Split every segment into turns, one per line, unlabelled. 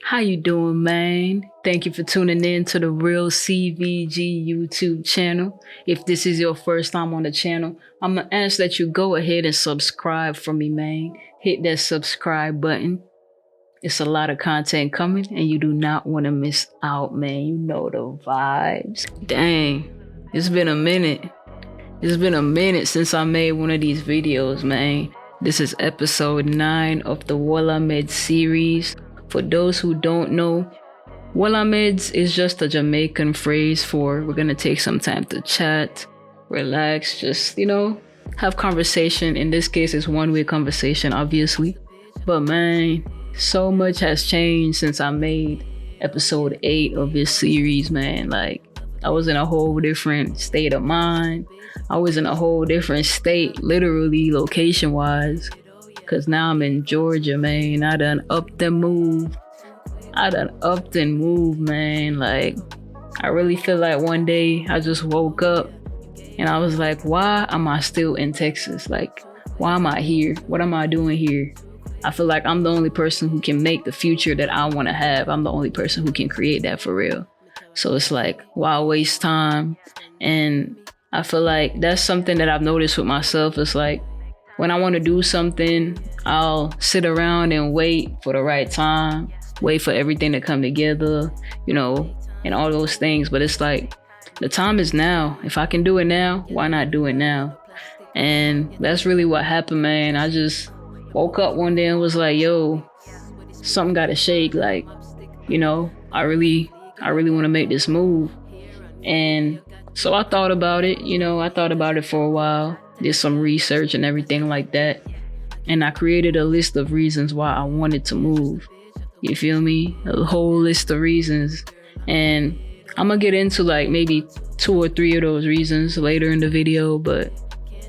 How you doing, man? Thank you for tuning in to the Real CVG YouTube channel. If this is your first time on the channel, I'm gonna ask that you go ahead and subscribe for me, man. Hit that subscribe button. It's a lot of content coming and you do not want to miss out, man. You know the vibes. Dang, it's been a minute. It's been a minute since I made one of these videos, man. This is episode 9 of the Whol Medz series. For those who don't know, Whol Medz is just a Jamaican phrase for we're gonna take some time to chat, relax, just, have conversation. In this case, it's one-way conversation, obviously. But man, so much has changed since I made episode 8 of this series, man. Like, I was in a whole different state of mind. I was in a whole different state, literally location-wise. Cause now I'm in Georgia, man. I done upped and moved, man. Like, I really feel like one day I just woke up and I was like, why am I still in Texas? Like, why am I here? What am I doing here? I feel like I'm the only person who can make the future that I want to have. I'm the only person who can create that for real. So it's like, why waste time? And I feel like that's something that I've noticed with myself. It's like, when I want to do something, I'll sit around and wait for the right time, wait for everything to come together, and all those things. But it's like, the time is now. If I can do it now, why not do it now? And that's really what happened, man. I just woke up one day and was like, yo, something got to shake. Like, I really want to make this move. And so I thought about it, I thought about it for a while. Did some research and everything like that. And I created a list of reasons why I wanted to move. You feel me? A whole list of reasons. And I'm gonna get into like maybe 2 or 3 of those reasons later in the video. But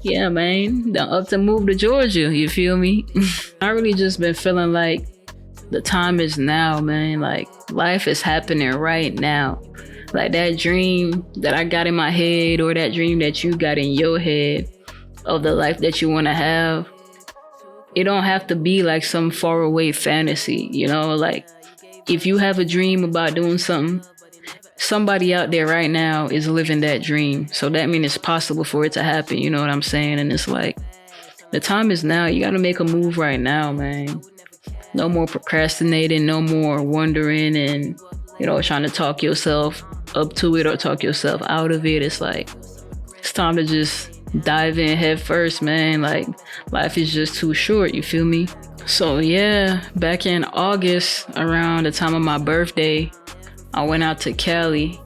yeah, man, done up to move to Georgia. You feel me? I really just been feeling like the time is now, man. Like, life is happening right now. Like, that dream that I got in my head, or that dream that you got in your head, of the life that you want to have, it don't have to be like some faraway fantasy, like, if you have a dream about doing something, somebody out there right now is living that dream. So that means it's possible for it to happen, you know what I'm saying? And it's like, the time is now. You got to make a move right now, man. No more procrastinating, no more wondering and, trying to talk yourself up to it or talk yourself out of it. It's like, it's time to just dive in head first, man. Like, life is just too short, you feel me? So yeah, back in August, around the time of my birthday, I went out to Cali.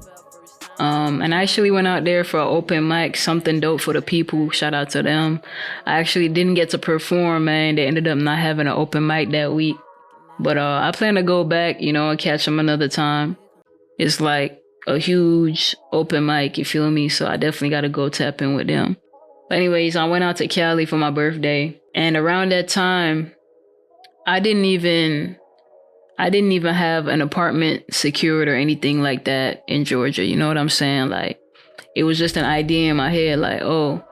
And I actually went out there for an open mic, something dope for the people. Shout out to them. I actually didn't get to perform, man. They ended up not having an open mic that week. But I plan to go back, and catch them another time. It's like a huge open mic, you feel me? So I definitely got to go tap in with them. But anyways, I went out to Cali for my birthday. And around that time, I didn't even have an apartment secured or anything like that in Georgia. You know what I'm saying? Like, it was just an idea in my head, like, oh,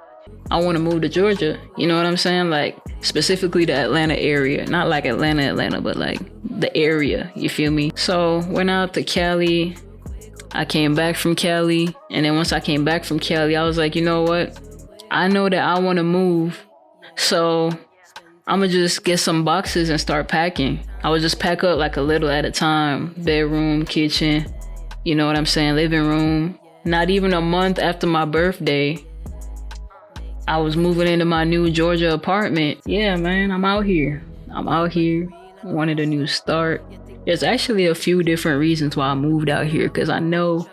I want to move to Georgia. You know what I'm saying? Like, specifically the Atlanta area. Not like Atlanta, but like the area. You feel me? So went out to Cali. I came back from Cali. And then once I came back from Cali, I was like, you know what? I know that I want to move. So I'm going to just get some boxes and start packing. I would just pack up like a little at a time. Bedroom, kitchen, you know what I'm saying? Living room. Not even a month after my birthday, I was moving into my new Georgia apartment. Yeah, man, I'm out here. Wanted a new start. There's actually a few different reasons why I moved out here, because I know,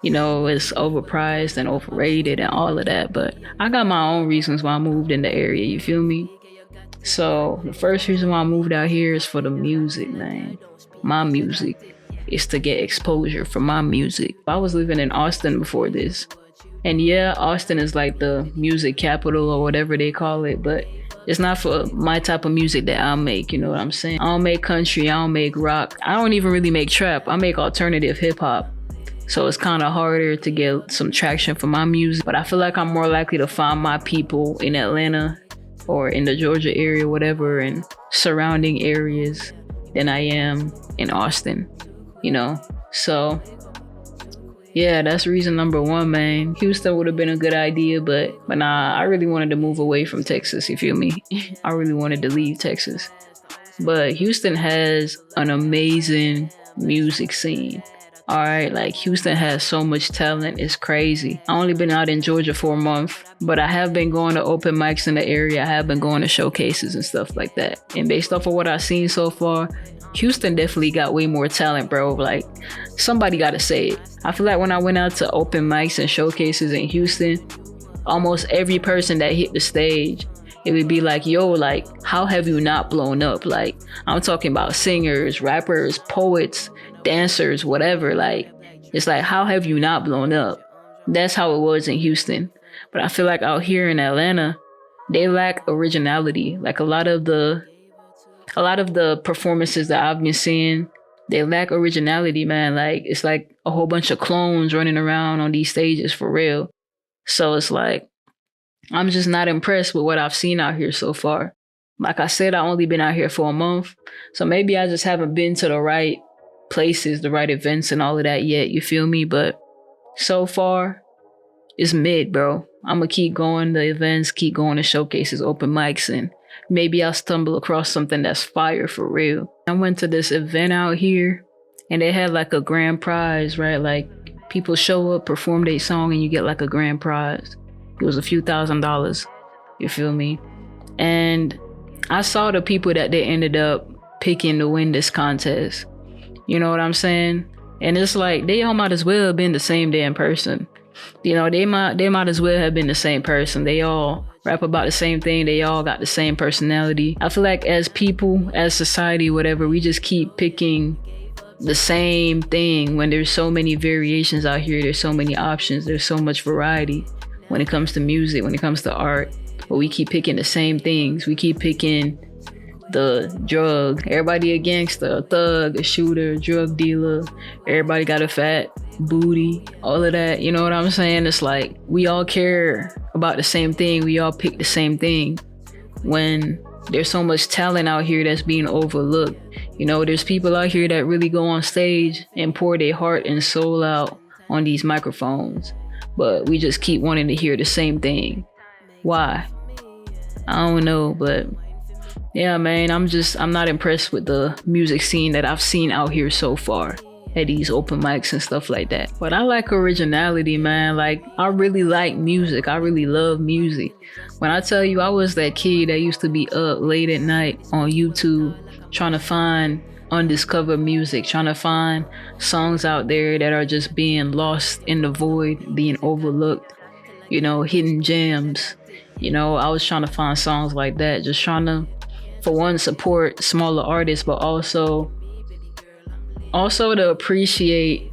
it's overpriced and overrated and all of that. But I got my own reasons why I moved in the area, you feel me? So the first reason why I moved out here is for the music, man. My music is to get exposure for my music. I was living in Austin before this. And yeah, Austin is like the music capital or whatever they call it, but it's not for my type of music that I make, you know what I'm saying? I don't make country, I don't make rock. I don't even really make trap. I make alternative hip hop. So it's kind of harder to get some traction for my music. But I feel like I'm more likely to find my people in Atlanta or in the Georgia area, whatever, and surrounding areas. than I am in Austin, you know? So yeah, that's reason number one, man. Houston would have been a good idea, but nah, I really wanted to move away from Texas, you feel me? I really wanted to leave Texas. But Houston has an amazing music scene. All right, like Houston has so much talent, it's crazy. I only been out in Georgia for a month, but I have been going to open mics in the area. I have been going to showcases and stuff like that. And based off of what I've seen so far, Houston definitely got way more talent, bro. Like, somebody gotta say it. I feel like when I went out to open mics and showcases in Houston, almost every person that hit the stage, it would be like, yo, like, how have you not blown up? Like, I'm talking about singers, rappers, poets, dancers, whatever. Like, it's like, how have you not blown up? That's how it was in Houston. But I feel like out here in Atlanta, they lack originality. Like, a lot of the performances that I've been seeing, they lack originality, man. Like, it's like a whole bunch of clones running around on these stages for real. So it's like, I'm just not impressed with what I've seen out here so far. Like I said, I've only been out here for a month. So maybe I just haven't been to the right places, the right events and all of that yet. You feel me? But so far, it's mid, bro. I'm going to keep going to events, keep going to showcases, open mics, and maybe I'll stumble across something that's fire for real. I went to this event out here and they had like a grand prize, right? Like, people show up, perform their song, and you get like a grand prize. It was a few $1,000s, you feel me? And I saw the people that they ended up picking to win this contest. You know what I'm saying? And it's like, they all might as well have been the same damn person. You know, they might as well have been the same person. They all rap about the same thing. They all got the same personality. I feel like as people, as society, whatever, we just keep picking the same thing when there's so many variations out here. There's so many options. There's so much variety when it comes to music, when it comes to art. But we keep picking the same things. We keep picking the drug. Everybody a gangster, a thug, a shooter, drug dealer. Everybody got a fat booty, all of that. You know what I'm saying? It's like, we all care about the same thing. We all pick the same thing. When there's so much talent out here that's being overlooked. You know, there's people out here that really go on stage and pour their heart and soul out on these microphones. But we just keep wanting to hear the same thing. Why? I don't know, but yeah, man, I'm not impressed with the music scene that I've seen out here so far at these open mics and stuff like that. But I like originality, man. Like, I really like music. I really love music. When I tell you, I was that kid that used to be up late at night on YouTube trying to find undiscovered music, trying to find songs out there that are just being lost in the void, being overlooked, you know, hidden gems. You know, I was trying to find songs like that, just trying to, for one, support smaller artists, but also to appreciate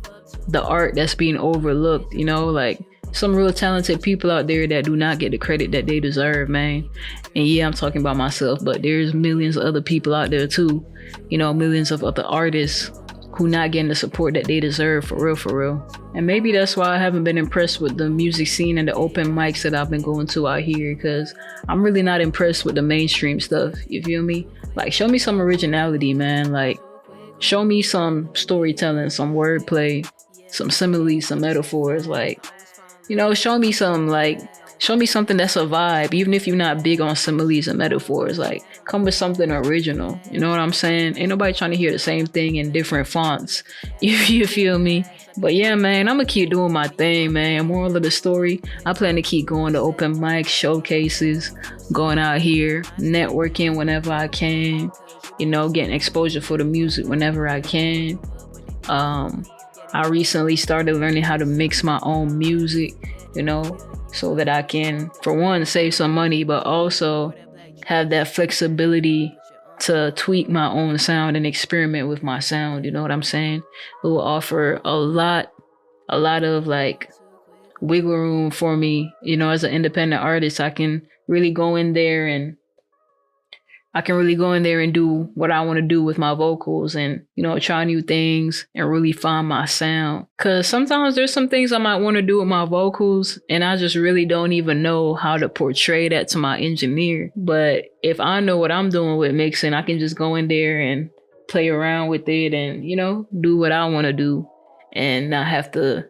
the art that's being overlooked. You know, like, some real talented people out there that do not get the credit that they deserve, man. And yeah, I'm talking about myself, but there's millions of other people out there too. You know, millions of other artists who not getting the support that they deserve, for real, for real. And maybe that's why I haven't been impressed with the music scene and the open mics that I've been going to out here, because I'm really not impressed with the mainstream stuff. You feel me? Like, show me some originality, man. Like, show me some storytelling, some wordplay, some similes, some metaphors. Like, you know, show me something that's a vibe, even if you're not big on similes and metaphors. Like, come with something original. You know what I'm saying? Ain't nobody trying to hear the same thing in different fonts. You feel me? But yeah, man, I'm gonna keep doing my thing, man. Moral of the story, I plan to keep going to open mics, showcases, going out here, networking whenever I can, you know, getting exposure for the music whenever I can. I recently started learning how to mix my own music, you know, so that I can, for one, save some money, but also have that flexibility to tweak my own sound and experiment with my sound. You know what I'm saying? It will offer a lot of like wiggle room for me. You know, as an independent artist, I can really go in there and do what I want to do with my vocals and, you know, try new things and really find my sound. Cause sometimes there's some things I might want to do with my vocals and I just really don't even know how to portray that to my engineer. But if I know what I'm doing with mixing, I can just go in there and play around with it and, do what I want to do and not have to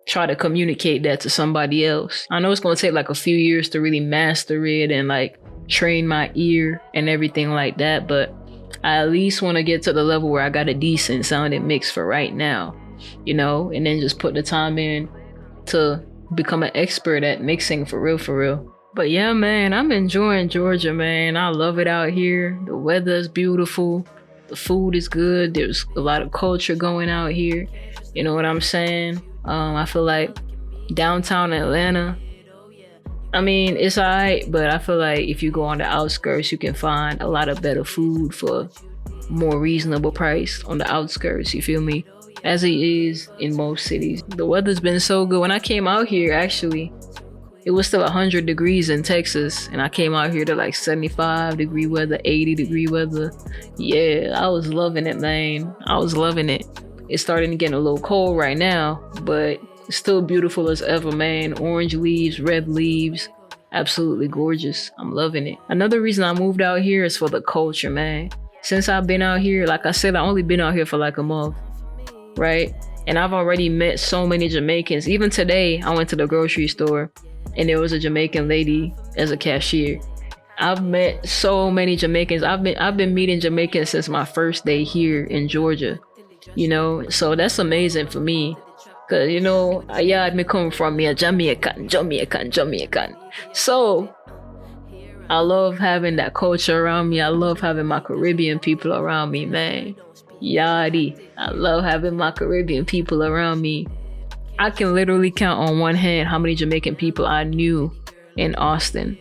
try to communicate that to somebody else. I know it's going to take like a few years to really master it and like train my ear and everything like that, but I at least want to get to the level where I got a decent sounding mix for right now, and then just put the time in to become an expert at mixing for real, for real. But yeah, man, I'm enjoying Georgia, man. I love it out here. The weather is beautiful. The food is good. There's a lot of culture going out here. You know what I'm saying? I feel like downtown Atlanta, I mean, it's alright, but I feel like if you go on the outskirts, you can find a lot of better food for more reasonable price on the outskirts, you feel me? As it is in most cities. The weather's been so good. When I came out here, actually, it was still 100 degrees in Texas, and I came out here to like 75-degree weather, 80-degree weather. Yeah, I was loving it, man. I was loving it. It's starting to get a little cold right now, but it's still beautiful as ever, man. Orange leaves, red leaves, absolutely gorgeous. I'm loving it. Another reason I moved out here is for the culture, man. Since I've been out here, like I said, I only been out here for like a month, right? And I've already met so many Jamaicans. Even today, I went to the grocery store and there was a Jamaican lady as a cashier. I've met so many Jamaicans. I've been meeting Jamaicans since my first day here in Georgia, so that's amazing for me. Cause yeah, I've been coming from me a Jamaican. So I love having that culture around me. I love having my Caribbean people around me, man. Yadi. I love having my Caribbean people around me. I can literally count on one hand how many Jamaican people I knew in Austin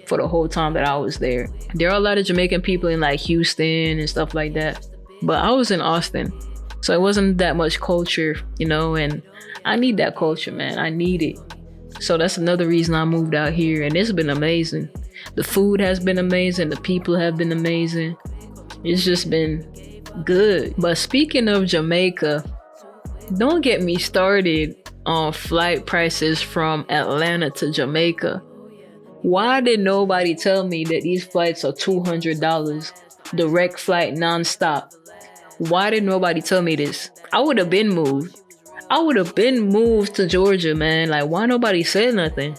for the whole time that I was there. There are a lot of Jamaican people in like Houston and stuff like that, but I was in Austin, so it wasn't that much culture, and I need that culture, man. I need it. So that's another reason I moved out here, and it's been amazing. The food has been amazing. The people have been amazing. It's just been good. But speaking of Jamaica, don't get me started on flight prices from Atlanta to Jamaica. Why did nobody tell me that these flights are $200, direct flight, nonstop? Why did nobody tell me this? I would have been moved. I would have been moved to Georgia, man. Like, why nobody said nothing?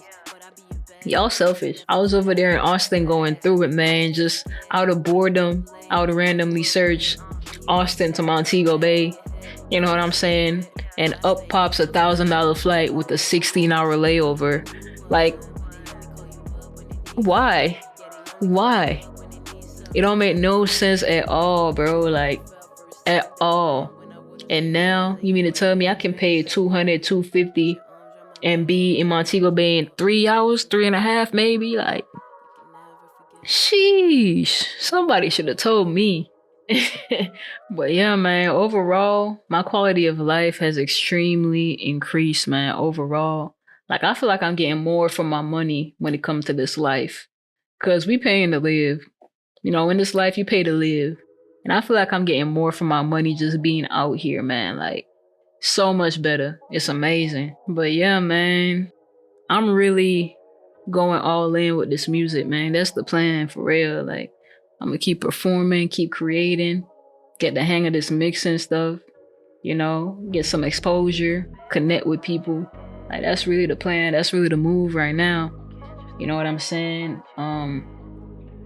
Y'all selfish. I was over there in Austin going through it, man. Just out of boredom, I would randomly search Austin to Montego Bay. You know what I'm saying? And up pops $1,000 flight with a 16-hour layover. Like, why? Why? It don't make no sense at all, bro. Like, at all. And now you mean to tell me I can pay $200, $250 and be in Montego Bay in 3 hours, 3.5 maybe? Like, sheesh. Somebody should have told me. But yeah, man, overall, my quality of life has extremely increased, man, overall. Like, I feel like I'm getting more for my money when it comes to this life. Because we paying to live. In this life, you pay to live. And I feel like I'm getting more for my money just being out here, man. Like, so much better. It's amazing. But yeah, man, I'm really going all in with this music, man. That's the plan, for real. Like, I'm gonna keep performing, keep creating, get the hang of this mixing stuff, get some exposure, connect with people. Like, that's really the plan. That's really the move right now. You know what I'm saying?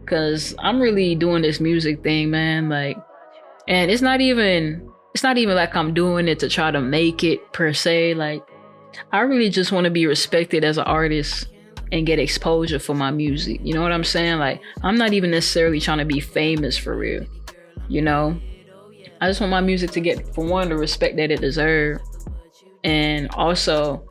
Cause I'm really doing this music thing, man. Like, and it's not even like I'm doing it to try to make it per se. Like, I really just want to be respected as an artist and get exposure for my music. You know what I'm saying? Like, I'm not even necessarily trying to be famous for real. I just want my music to get, for one, the respect that it deserves. And also,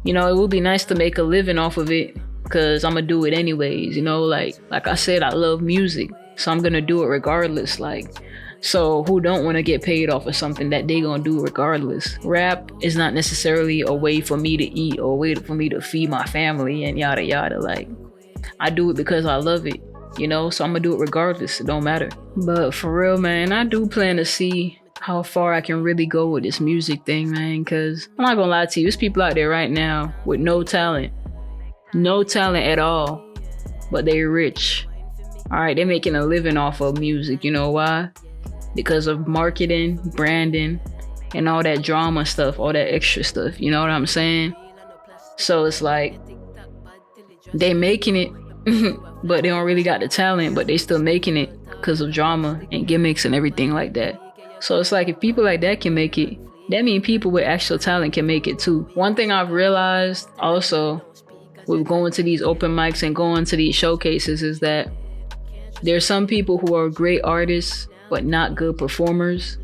it would be nice to make a living off of it, because I'm gonna do it anyways. Like I said, I love music, so I'm gonna do it regardless. Like, so who don't want to get paid off of something that they gonna do regardless? Rap is not necessarily a way for me to eat or a way for me to feed my family and yada yada. Like, I do it because I love it, so I'm gonna do it regardless. It don't matter. But for real, man, I do plan to see how far I can really go with this music thing, man, because I'm not gonna lie to you, there's people out there right now with no talent at all, but they're rich. All right, they're making a living off of music. You know why? because of marketing, branding, and all that drama stuff, all that extra stuff. You know what I'm saying? So it's like they making it, but they don't really got the talent, but they still making it because of drama and gimmicks and everything like that. So it's like if people like that can make it, that means people with actual talent can make it too. One thing I've realized also with going to these open mics and going to these showcases is that there's some people who are great artists but not good performers,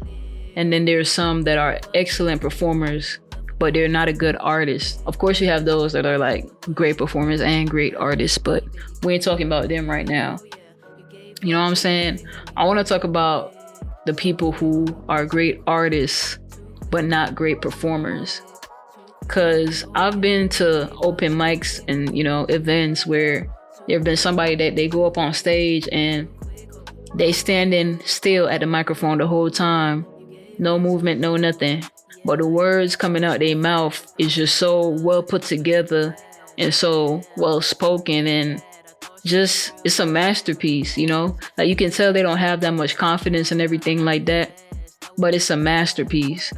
and then there's some that are excellent performers but they're not a good artist. Of course you have those that are like great performers and great artists, but we ain't talking about them right now. You know what I'm saying? I want to talk about the people who are great artists but not great performers. Cause I've been to open mics and, you know, events where there've been somebody that they go up on stage and they standing still at the microphone the whole time. No movement, no nothing. But the words coming out their mouth is just so well put together and so well spoken, and just, it's a masterpiece, you know? Like you can tell they don't have that much confidence and everything like that, but it's a masterpiece.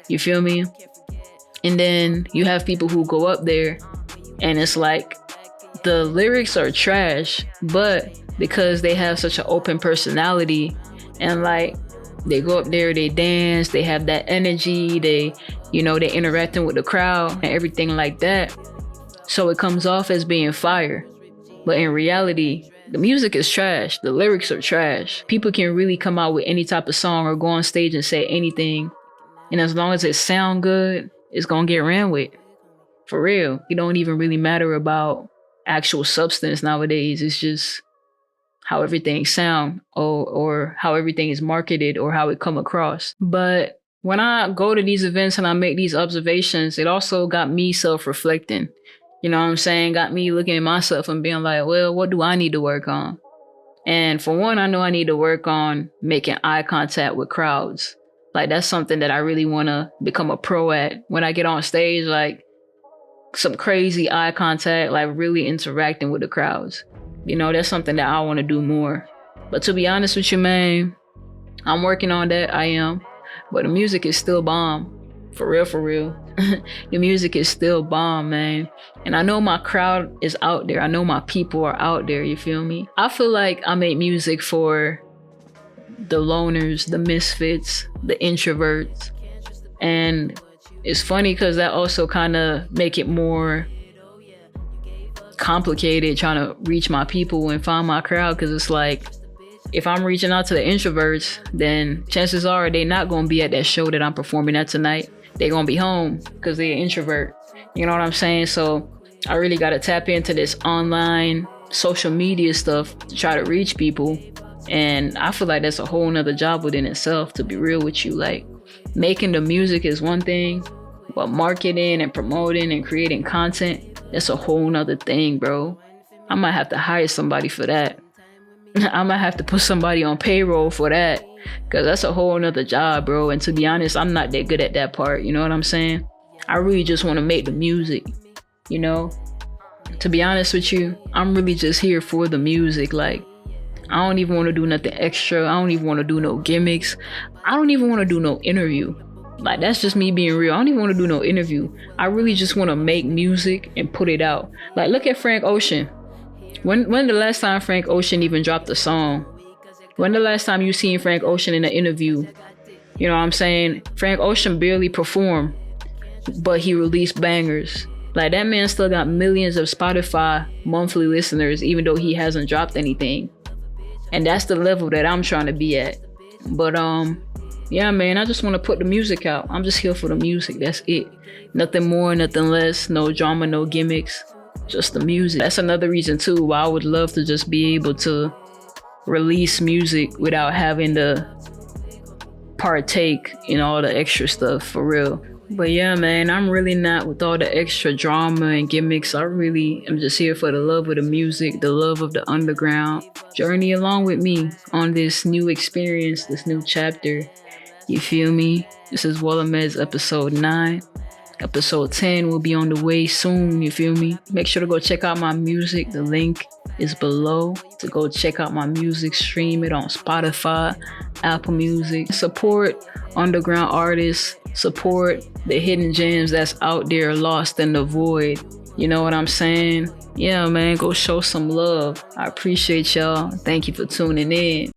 You feel me? And then you have people who go up there and it's like the lyrics are trash, but because they have such an open personality and like they go up there, they dance, they have that energy, they, you know, they interacting with the crowd and everything like that. So it comes off as being fire. But in reality, the music is trash. The lyrics are trash. People can really come out with any type of song or go on stage and say anything. And as long as it sound good, it's gonna get ran with. For real. It don't even really matter about actual substance nowadays. It's just how everything sound or how everything is marketed or how it come across. But when I go to these events and I make these observations, it also got me self-reflecting. You know what I'm saying? Got me looking at myself and being like, well, what do I need to work on? And for one, I know I need to work on making eye contact with crowds. Like that's something that I really want to become a pro at. When I get on stage, like some crazy eye contact, like really interacting with the crowds. You know, that's something that I want to do more. But to be honest with you, man, I'm working on that. I am. But the music is still bomb. For real, for real. The music is still bomb, man. And I know my crowd is out there. I know my people are out there. You feel me? I feel like I make music for the loners, the misfits, the introverts. And it's funny because that also kind of make it more complicated trying to reach my people and find my crowd, because it's like if I'm reaching out to the introverts, then chances are they not going to be at that show that I'm performing at tonight. They're going to be home because they're an introvert. You know what I'm saying? So I really got to tap into this online social media stuff to try to reach people. And I feel like that's a whole nother job within itself, to be real with you. Like making the music is one thing, but marketing and promoting and creating content, that's a whole nother thing, bro. I might have to hire somebody for that. I might have to put somebody on payroll for that, because that's a whole nother job, bro. And to be honest, I'm not that good at that part. You know what I'm saying? I really just want to make the music, you know? To be honest with you, I'm really just here for the music. Like, I don't even want to do nothing extra. I don't even want to do no gimmicks. I don't even want to do no interview. Like, that's just me being real. I don't even want to do no interview. I really just want to make music and put it out. Like, look at Frank Ocean. When the last time Frank Ocean even dropped a song? When the last time you seen Frank Ocean in an interview? You know what I'm saying? Frank Ocean barely performed, but he released bangers. Like, that man still got millions of Spotify monthly listeners, even though he hasn't dropped anything. And that's the level that I'm trying to be at. But yeah, man, I just want to put the music out. I'm just here for the music. That's it. Nothing more, nothing less. No drama, no gimmicks. Just the music. That's another reason too why I would love to just be able to release music without having to partake in all the extra stuff, for real. But yeah, man, I'm really not with all the extra drama and gimmicks. I really am just here for the love of the music, the love of the underground. Journey along with me on this new experience, this new chapter. You feel me? This is Whol and Medz episode 9. Episode 10 will be on the way soon, you feel me? Make sure to go check out my music. The link is below to go check out my music, stream it on Spotify, Apple Music. Support underground artists, support the hidden gems that's out there lost in the void. You know what I'm saying? Yeah, man, go show some love. I appreciate y'all. Thank you for tuning in.